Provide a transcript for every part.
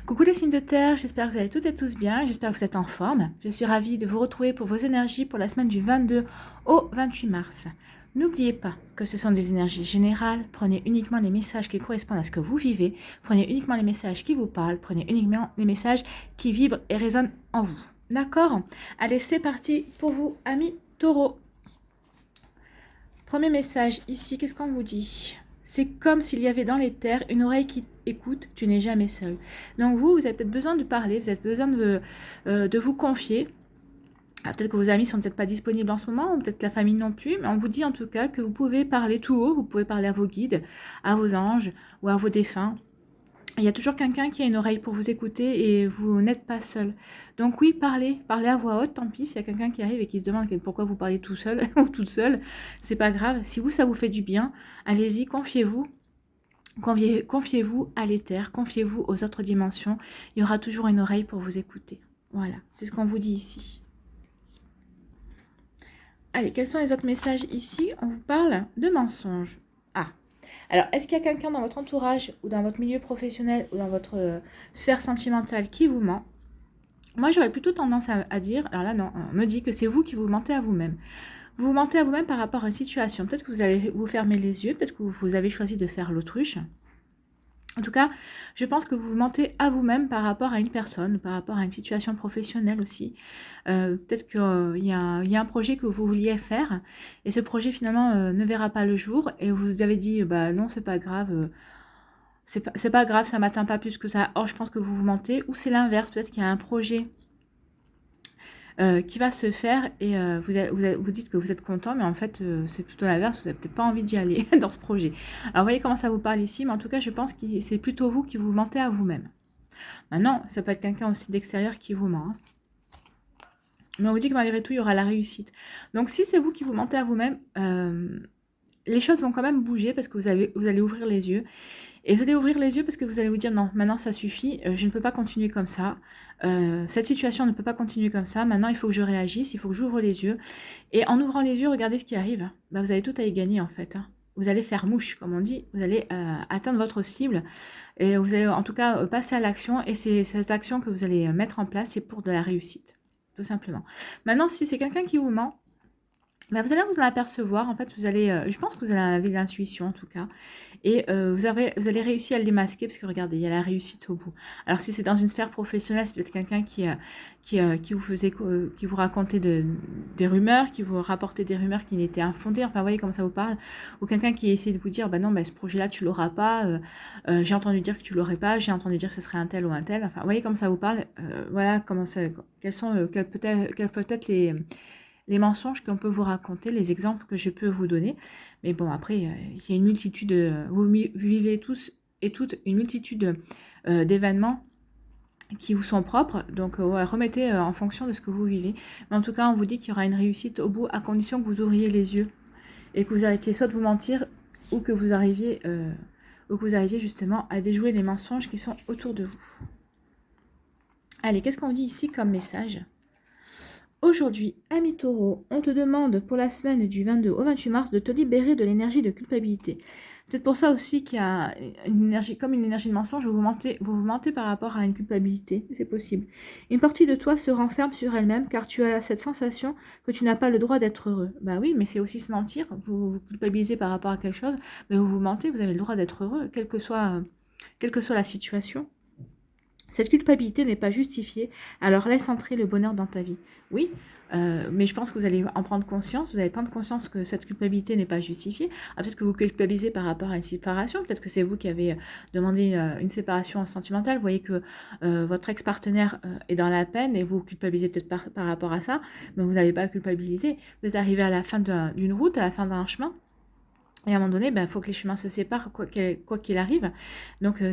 Coucou les signes de terre, j'espère que vous allez toutes et tous bien, j'espère que vous êtes en forme. Je suis ravie de vous retrouver pour vos énergies pour la semaine du 22 au 28 mars. N'oubliez pas que ce sont des énergies générales, prenez uniquement les messages qui correspondent à ce que vous vivez, prenez uniquement les messages qui vous parlent, prenez uniquement les messages qui vibrent et résonnent en vous. D'accord? Allez, c'est parti pour vous, amis taureaux. Premier message ici, qu'est-ce qu'on vous dit ? C'est comme s'il y avait dans les terres une oreille qui écoute, tu n'es jamais seul. Donc vous avez peut-être besoin de parler, vous avez besoin de vous confier. Peut-être que vos amis sont peut-être pas disponibles en ce moment, ou peut-être la famille non plus, mais on vous dit en tout cas que vous pouvez parler tout haut, vous pouvez parler à vos guides, à vos anges ou à vos défunts. Il y a toujours quelqu'un qui a une oreille pour vous écouter et vous n'êtes pas seul. Donc oui, parlez à voix haute, tant pis, s'il y a quelqu'un qui arrive et qui se demande pourquoi vous parlez tout seul ou toute seule, c'est pas grave. Si vous, ça vous fait du bien, allez-y, confiez-vous. Confiez-vous à l'éther, confiez-vous aux autres dimensions. Il y aura toujours une oreille pour vous écouter. Voilà, c'est ce qu'on vous dit ici. Allez, quels sont les autres messages ici? On vous parle de mensonges. Ah, alors, est-ce qu'il y a quelqu'un dans votre entourage ou dans votre milieu professionnel ou dans votre sphère sentimentale qui vous ment? Moi, j'aurais plutôt tendance à dire, alors là, non, on me dit que c'est vous qui vous mentez à vous-même. Vous vous mentez à vous-même par rapport à une situation. Peut-être que vous allez vous fermer les yeux, peut-être que vous avez choisi de faire l'autruche. En tout cas, je pense que vous vous mentez à vous-même par rapport à une personne, par rapport à une situation professionnelle aussi. Peut-être qu'il y a un projet que vous vouliez faire et ce projet finalement ne verra pas le jour et vous avez dit bah non, c'est pas grave, c'est pas grave, ça m'atteint pas plus que ça. Or, je pense que vous vous mentez. Ou c'est l'inverse, peut-être qu'il y a un projet qui va se faire et vous dites que vous êtes content, mais en fait, c'est plutôt l'inverse, vous n'avez peut-être pas envie d'y aller dans ce projet. Alors, vous voyez comment ça vous parle ici, mais en tout cas, je pense que c'est plutôt vous qui vous mentez à vous-même. Maintenant, ça peut être quelqu'un aussi d'extérieur qui vous ment. Hein. Mais on vous dit que malgré tout, il y aura la réussite. Donc, si c'est vous qui vous mentez à vous-même, les choses vont quand même bouger parce que vous allez ouvrir les yeux. Et vous allez ouvrir les yeux parce que vous allez vous dire non, maintenant ça suffit, je ne peux pas continuer comme ça, cette situation ne peut pas continuer comme ça, maintenant il faut que je réagisse, il faut que j'ouvre les yeux. Et en ouvrant les yeux, regardez ce qui arrive, bah, vous avez tout à y gagner en fait. Hein. Vous allez faire mouche, comme on dit, vous allez atteindre votre cible, et vous allez en tout cas passer à l'action, et c'est cette action que vous allez mettre en place, c'est pour de la réussite, tout simplement. Maintenant, si c'est quelqu'un qui vous ment, bah, vous allez vous en apercevoir, en fait, vous allez, je pense que vous allez avoir l'intuition en tout cas, et vous allez réussir à le démasquer, parce que regardez, il y a la réussite au bout. Alors si c'est dans une sphère professionnelle, c'est peut-être quelqu'un qui vous racontait des rumeurs, qui vous rapportait des rumeurs qui n'étaient infondées, enfin vous voyez comment ça vous parle, ou quelqu'un qui essaie de vous dire, bah non, bah, ce projet-là tu l'auras pas, j'ai entendu dire que tu l'aurais pas, j'ai entendu dire que ce serait un tel ou un tel, enfin vous voyez comment ça vous parle, voilà comment ça, quels peuvent être les mensonges qu'on peut vous raconter, les exemples que je peux vous donner. Mais bon, après, il y a une multitude, vous vivez tous et toutes une multitude d'événements qui vous sont propres. Donc, ouais, remettez en fonction de ce que vous vivez. Mais en tout cas, on vous dit qu'il y aura une réussite au bout, à condition que vous ouvriez les yeux et que vous arrêtiez soit de vous mentir ou que vous arriviez justement à déjouer les mensonges qui sont autour de vous. Allez, qu'est-ce qu'on dit ici comme message ? Aujourd'hui, ami taureau, on te demande pour la semaine du 22 au 28 mars de te libérer de l'énergie de culpabilité. Peut-être pour ça aussi qu'il y a une énergie, comme une énergie de mensonge, vous vous mentez par rapport à une culpabilité, c'est possible. Une partie de toi se renferme sur elle-même car tu as cette sensation que tu n'as pas le droit d'être heureux. Bah oui, mais c'est aussi se mentir, vous culpabilisez par rapport à quelque chose, mais vous vous mentez, vous avez le droit d'être heureux, quelle que soit la situation. Cette culpabilité n'est pas justifiée, alors laisse entrer le bonheur dans ta vie. Oui, mais je pense que vous allez en prendre conscience, vous allez prendre conscience que cette culpabilité n'est pas justifiée. Ah, peut-être que vous culpabilisez par rapport à une séparation, peut-être que c'est vous qui avez demandé une séparation sentimentale, vous voyez que votre ex-partenaire est dans la peine et vous culpabilisez peut-être par rapport à ça, mais vous n'allez pas culpabiliser. Vous êtes arrivé à la fin d'une route, à la fin d'un chemin. Et à un moment donné, il faut que les chemins se séparent, quoi qu'il arrive. Donc,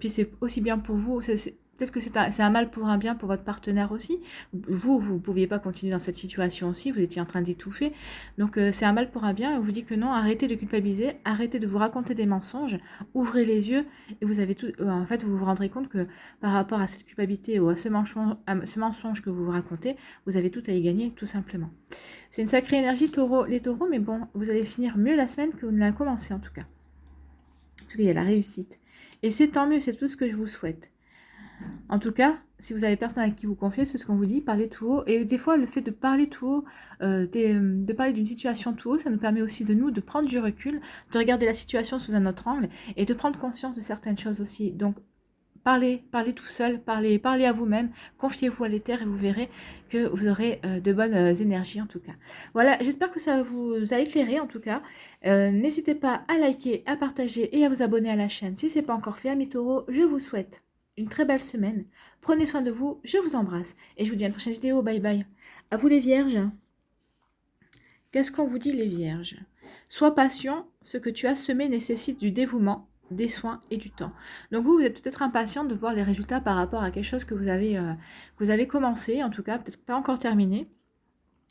puis c'est aussi bien pour vous. Peut-être que c'est un mal pour un bien pour votre partenaire aussi. Vous ne pouviez pas continuer dans cette situation aussi. Vous étiez en train d'étouffer. Donc, c'est un mal pour un bien. Et on vous dit que non, arrêtez de culpabiliser. Arrêtez de vous raconter des mensonges. Ouvrez les yeux. Et vous avez tout. En fait, vous vous rendrez compte que par rapport à cette culpabilité ou à ce mensonge que vous vous racontez, vous avez tout à y gagner, tout simplement. C'est une sacrée énergie, les taureaux, mais bon, vous allez finir mieux la semaine que vous ne l'avez commencé en tout cas. Parce qu'il y a la réussite. Et c'est tant mieux, c'est tout ce que je vous souhaite. En tout cas, si vous avez personne à qui vous confier, c'est ce qu'on vous dit, parlez tout haut. Et des fois, le fait de parler tout haut, de parler d'une situation tout haut, ça nous permet aussi de prendre du recul, de regarder la situation sous un autre angle et de prendre conscience de certaines choses aussi. Donc, parlez tout seul, parlez à vous-même, confiez-vous à l'éther et vous verrez que vous aurez de bonnes énergies en tout cas. Voilà, j'espère que ça vous a éclairé en tout cas. N'hésitez pas à liker, à partager et à vous abonner à la chaîne si ce n'est pas encore fait. Amis taureaux, je vous souhaite une très belle semaine. Prenez soin de vous, je vous embrasse et je vous dis à une prochaine vidéo. Bye bye. À vous les vierges. Qu'est-ce qu'on vous dit les vierges? Sois patient, ce que tu as semé nécessite du dévouement, des soins et du temps. Donc vous êtes peut-être impatient de voir les résultats par rapport à quelque chose que vous avez commencé, en tout cas peut-être pas encore terminé.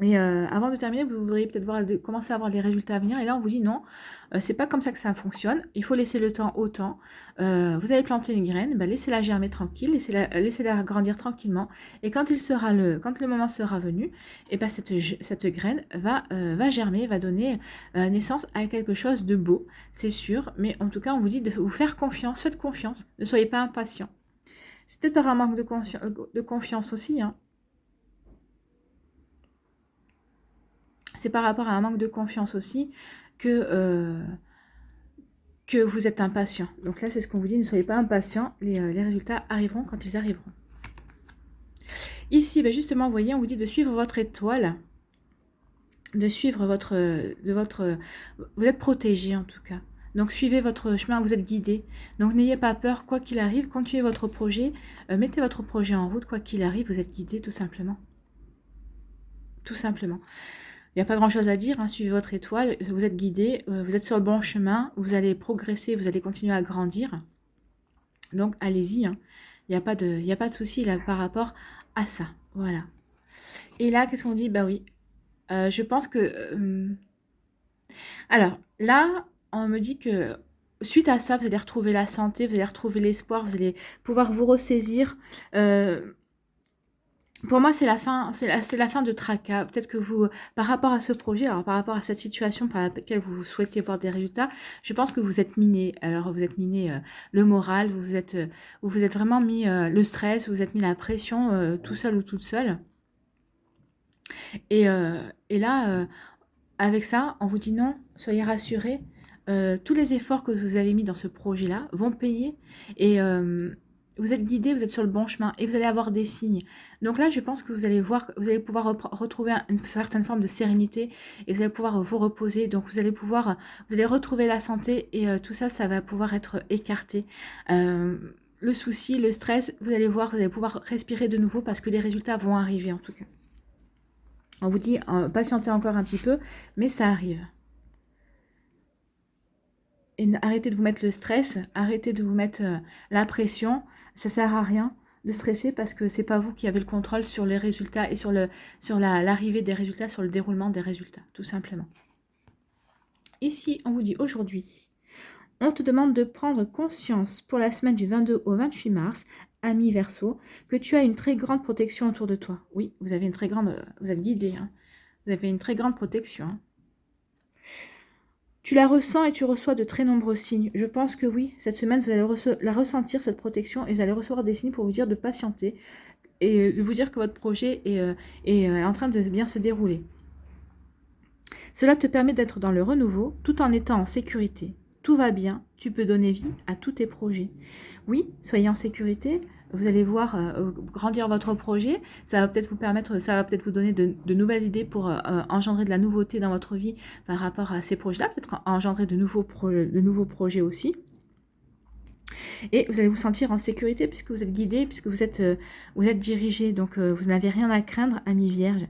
Et avant de terminer, vous voudriez peut-être commencer à voir les résultats à venir. Et là, on vous dit non, c'est pas comme ça que ça fonctionne. Il faut laisser le temps au temps. Vous avez planté une graine, ben, laissez-la germer tranquille, laissez-la grandir tranquillement. Et quand le moment sera venu, et ben cette graine va germer, va donner naissance à quelque chose de beau, c'est sûr. Mais en tout cas, on vous dit de vous faire confiance. Faites confiance. Ne soyez pas impatient. C'est peut-être par un manque de confiance aussi, hein. C'est par rapport à un manque de confiance aussi que vous êtes impatient. Donc là, c'est ce qu'on vous dit, ne soyez pas impatient, les résultats arriveront quand ils arriveront. Ici, ben justement, vous voyez, on vous dit de suivre votre étoile, de suivre vous êtes protégé en tout cas. Donc suivez votre chemin, vous êtes guidé. Donc n'ayez pas peur, quoi qu'il arrive, continuez votre projet, mettez votre projet en route, quoi qu'il arrive, vous êtes guidé tout simplement. Tout simplement. Il n'y a pas grand-chose à dire, hein. Suivez votre étoile, vous êtes guidé, vous êtes sur le bon chemin, vous allez progresser, vous allez continuer à grandir. Donc allez-y, hein. Il n'y a pas de souci là par rapport à ça. Voilà. Et là, qu'est-ce qu'on dit? Bah oui, je pense que... alors là, on me dit que suite à ça, vous allez retrouver la santé, vous allez retrouver l'espoir, vous allez pouvoir vous ressaisir. Pour moi, c'est la fin de tracas. Peut-être que vous, par rapport à ce projet, alors par rapport à cette situation par laquelle vous souhaitez voir des résultats, je pense que vous êtes miné. Alors, vous êtes miné le moral, vous vous êtes vraiment mis le stress, vous vous êtes mis la pression tout seul ou toute seule. Et là, avec ça, on vous dit non, soyez rassurés. Tous les efforts que vous avez mis dans ce projet-là vont payer. Et vous êtes guidé, vous êtes sur le bon chemin et vous allez avoir des signes. Donc là, je pense que vous allez voir, vous allez pouvoir retrouver une certaine forme de sérénité et vous allez pouvoir vous reposer. Donc vous allez retrouver la santé et tout ça, ça va pouvoir être écarté. Le souci, le stress, vous allez voir, vous allez pouvoir respirer de nouveau parce que les résultats vont arriver en tout cas. On vous dit, patientez encore un petit peu, mais ça arrive. Et arrêtez de vous mettre le stress, arrêtez de vous mettre la pression. Ça sert à rien de stresser parce que c'est pas vous qui avez le contrôle sur les résultats et sur l'arrivée des résultats, sur le déroulement des résultats, tout simplement. Ici, on vous dit aujourd'hui, on te demande de prendre conscience pour la semaine du 22 au 28 mars, ami Verseau, que tu as une très grande protection autour de toi. Oui, vous avez vous êtes guidé, hein. Vous avez une très grande protection, hein. Tu la ressens et tu reçois de très nombreux signes. Je pense que oui, cette semaine, vous allez la ressentir, cette protection, et vous allez recevoir des signes pour vous dire de patienter et de vous dire que votre projet est en train de bien se dérouler. Cela te permet d'être dans le renouveau tout en étant en sécurité. Tout va bien, tu peux donner vie à tous tes projets. Oui, soyez en sécurité, vous allez voir grandir votre projet, ça va peut-être vous donner de nouvelles idées pour engendrer de la nouveauté dans votre vie par rapport à ces projets-là, peut-être engendrer de nouveaux projets aussi. Et vous allez vous sentir en sécurité puisque vous êtes guidé, puisque vous êtes dirigé, donc vous n'avez rien à craindre, amis vierges.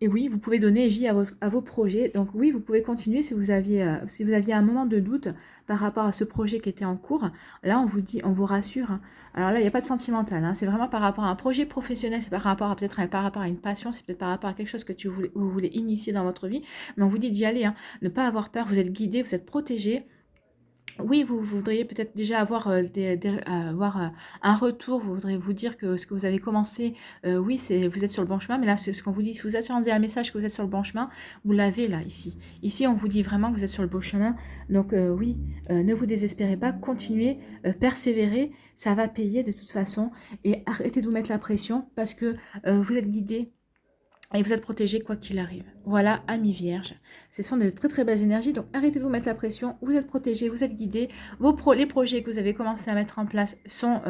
Et oui, vous pouvez donner vie à vos projets. Donc oui, vous pouvez continuer si vous aviez un moment de doute par rapport à ce projet qui était en cours. Là, on vous rassure, hein. Alors là, il n'y a pas de sentimental, hein. C'est vraiment par rapport à un projet professionnel, c'est par rapport à une passion, c'est peut-être par rapport à quelque chose que vous voulez initier dans votre vie. Mais on vous dit d'y aller, hein. Ne pas avoir peur, vous êtes guidé, vous êtes protégé. Oui, vous voudriez peut-être déjà avoir, avoir, un retour. Vous voudriez vous dire que ce que vous avez commencé, oui, c'est vous êtes sur le bon chemin, mais là, c'est ce qu'on vous dit, si vous attendez un message que vous êtes sur le bon chemin, vous l'avez là, ici. Ici, on vous dit vraiment que vous êtes sur le bon chemin. Donc, oui, ne vous désespérez pas, continuez, persévérez, ça va payer de toute façon. Et arrêtez de vous mettre la pression parce que vous êtes guidé et vous êtes protégé quoi qu'il arrive. Voilà, amis vierges. Ce sont de très très belles énergies, donc arrêtez de vous mettre la pression. Vous êtes protégé, vous êtes guidé. Les projets que vous avez commencé à mettre en place sont,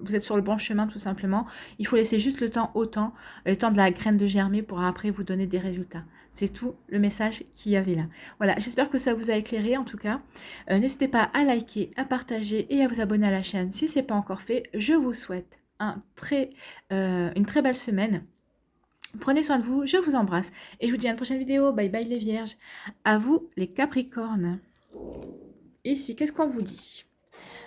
vous êtes sur le bon chemin tout simplement. Il faut laisser juste le temps au temps, le temps de la graine de germer pour après vous donner des résultats. C'est tout le message qu'il y avait là. Voilà, j'espère que ça vous a éclairé en tout cas. N'hésitez pas à liker, à partager et à vous abonner à la chaîne si ce n'est pas encore fait. Je vous souhaite une très belle semaine. Prenez soin de vous, je vous embrasse et je vous dis à une prochaine vidéo. Bye bye les vierges. À vous les capricornes. Ici, qu'est-ce qu'on vous dit?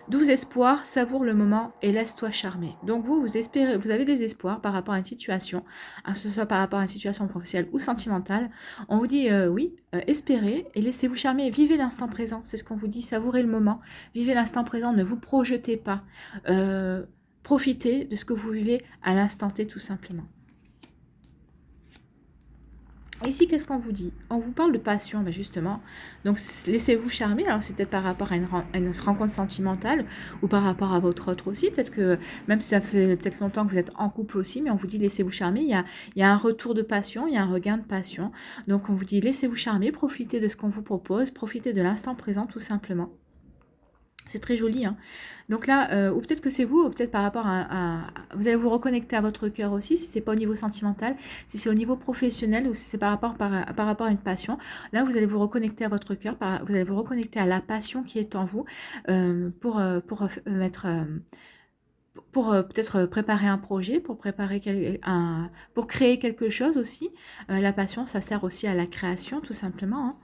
12 espoirs, savoure le moment et laisse-toi charmer. Donc vous espérez, vous avez des espoirs par rapport à une situation, que ce soit par rapport à une situation professionnelle ou sentimentale. On vous dit oui, espérez et laissez-vous charmer. Vivez l'instant présent, c'est ce qu'on vous dit, savourez le moment. Vivez l'instant présent, ne vous projetez pas. Profitez de ce que vous vivez à l'instant T tout simplement. Ici, qu'est-ce qu'on vous dit? On vous parle de passion, ben justement. Donc, laissez-vous charmer. Alors, c'est peut-être par rapport à une rencontre sentimentale ou par rapport à votre autre aussi. Peut-être que, même si ça fait peut-être longtemps que vous êtes en couple aussi, mais on vous dit laissez-vous charmer. Il y a un retour de passion, il y a un regain de passion. Donc, on vous dit laissez-vous charmer, profitez de ce qu'on vous propose, profitez de l'instant présent tout simplement. C'est très joli, hein. Donc là, ou peut-être que c'est vous, ou peut-être par rapport vous allez vous reconnecter à votre cœur aussi, si c'est pas au niveau sentimental, si c'est au niveau professionnel ou si c'est par rapport à une passion. Là, vous allez vous reconnecter à votre cœur, vous allez vous reconnecter à la passion qui est en vous pour peut-être préparer un projet, pour créer quelque chose aussi. La passion, ça sert aussi à la création, tout simplement, hein.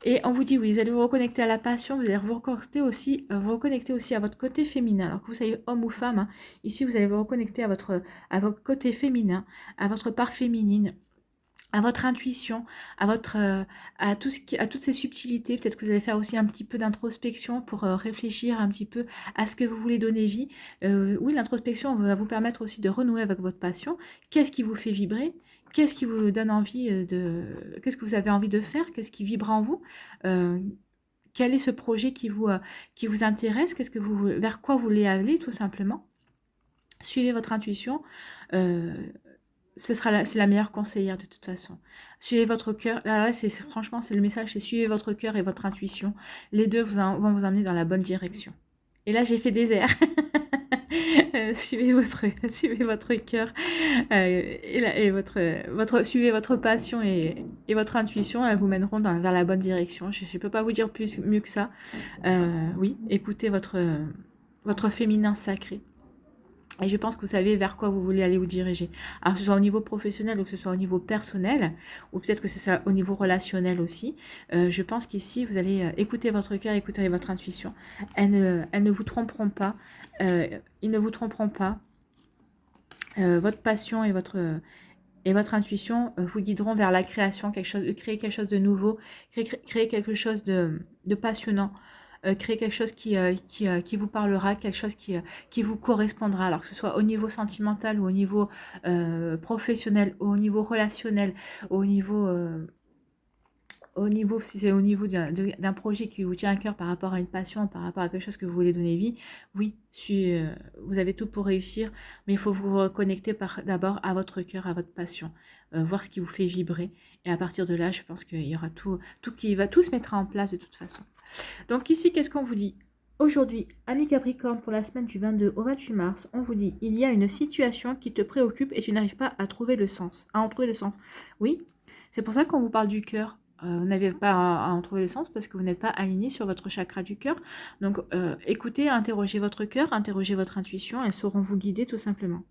Et on vous dit oui, vous allez vous reconnecter à la passion, vous allez vous reconnecter aussi à votre côté féminin. Alors que vous soyez homme ou femme, hein, ici vous allez vous reconnecter à votre côté féminin, à votre part féminine, à votre intuition, à toutes ces subtilités. Peut-être que vous allez faire aussi un petit peu d'introspection pour réfléchir un petit peu à ce que vous voulez donner vie. Oui, l'introspection va vous permettre aussi de renouer avec votre passion. Qu'est-ce qui vous fait vibrer? Qu'est-ce qui vous donne envie qu'est-ce que vous avez envie de faire? Qu'est-ce qui vibre en vous? Quel est ce projet qui vous intéresse? Vers quoi vous voulez aller tout simplement? Suivez votre intuition. C'est la meilleure conseillère de toute façon. Suivez votre cœur. Là, franchement, c'est le message, c'est suivez votre cœur et votre intuition. Les deux vont vous emmener dans la bonne direction. Et là, j'ai fait des vers. Suivez votre cœur suivez votre passion et votre intuition. Elles vous mèneront vers la bonne direction. Je ne peux pas vous dire mieux que ça. Oui, écoutez votre féminin sacré. Et je pense que vous savez vers quoi vous voulez aller vous diriger. Alors que ce soit au niveau professionnel ou que ce soit au niveau personnel, ou peut-être que ce soit au niveau relationnel aussi, je pense qu'ici, vous allez écouter votre cœur, écouter votre intuition. Elles ne vous tromperont pas. Ils ne vous tromperont pas. Votre passion et votre intuition vous guideront vers la création, créer quelque chose de nouveau, créer quelque chose de passionnant. Créer quelque chose qui vous parlera, quelque chose qui vous correspondra, alors que ce soit au niveau sentimental ou au niveau professionnel, ou au niveau relationnel, si c'est au niveau d'un projet qui vous tient à cœur par rapport à une passion, par rapport à quelque chose que vous voulez donner vie, oui, vous avez tout pour réussir, mais il faut vous reconnecter d'abord à votre cœur, à votre passion, voir ce qui vous fait vibrer, et à partir de là, je pense qu'il y aura tout se mettra en place de toute façon. Donc ici, qu'est-ce qu'on vous dit? Aujourd'hui, amis Capricorne, pour la semaine du 22 au 28 mars, on vous dit, il y a une situation qui te préoccupe et tu n'arrives pas à en trouver le sens. Oui, c'est pour ça qu'on vous parle du cœur. Vous n'avez pas à en trouver le sens parce que vous n'êtes pas aligné sur votre chakra du cœur. Donc, écoutez, interrogez votre cœur, interrogez votre intuition, elles sauront vous guider tout simplement.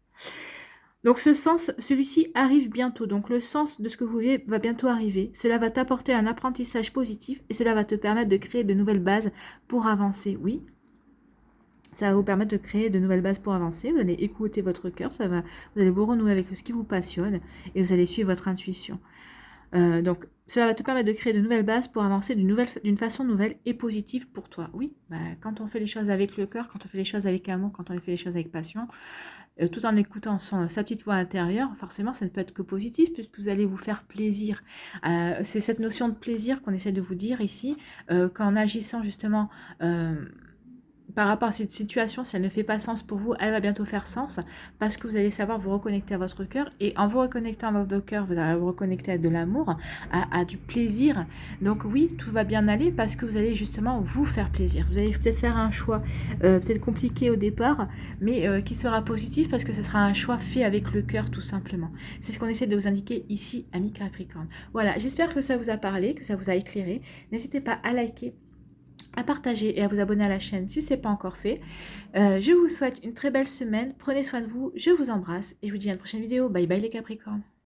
Donc celui-ci arrive bientôt. Donc le sens de ce que vous vivez va bientôt arriver. Cela va t'apporter un apprentissage positif et cela va te permettre de créer de nouvelles bases pour avancer. Oui, ça va vous permettre de créer de nouvelles bases pour avancer. Vous allez écouter votre cœur, vous allez vous renouer avec ce qui vous passionne et vous allez suivre votre intuition. Donc, cela va te permettre de créer de nouvelles bases pour avancer d'une façon nouvelle et positive pour toi. Oui, bah, quand on fait les choses avec le cœur, quand on fait les choses avec amour, quand on fait les choses avec passion, tout en écoutant sa petite voix intérieure, forcément, ça ne peut être que positif puisque vous allez vous faire plaisir. C'est cette notion de plaisir qu'on essaie de vous dire ici, qu'en agissant justement par rapport à cette situation, si elle ne fait pas sens pour vous, elle va bientôt faire sens parce que vous allez savoir vous reconnecter à votre cœur et en vous reconnectant à votre cœur, vous allez vous reconnecter à de l'amour, à du plaisir. Donc oui, tout va bien aller parce que vous allez justement vous faire plaisir. Vous allez peut-être faire un choix peut-être compliqué au départ, mais qui sera positif parce que ce sera un choix fait avec le cœur tout simplement. C'est ce qu'on essaie de vous indiquer ici, amis Capricorne. Voilà, j'espère que ça vous a parlé, que ça vous a éclairé. N'hésitez pas à liker, à partager et à vous abonner à la chaîne si ce n'est pas encore fait. Je vous souhaite une très belle semaine, prenez soin de vous, je vous embrasse et je vous dis à une prochaine vidéo. Bye bye les Capricornes.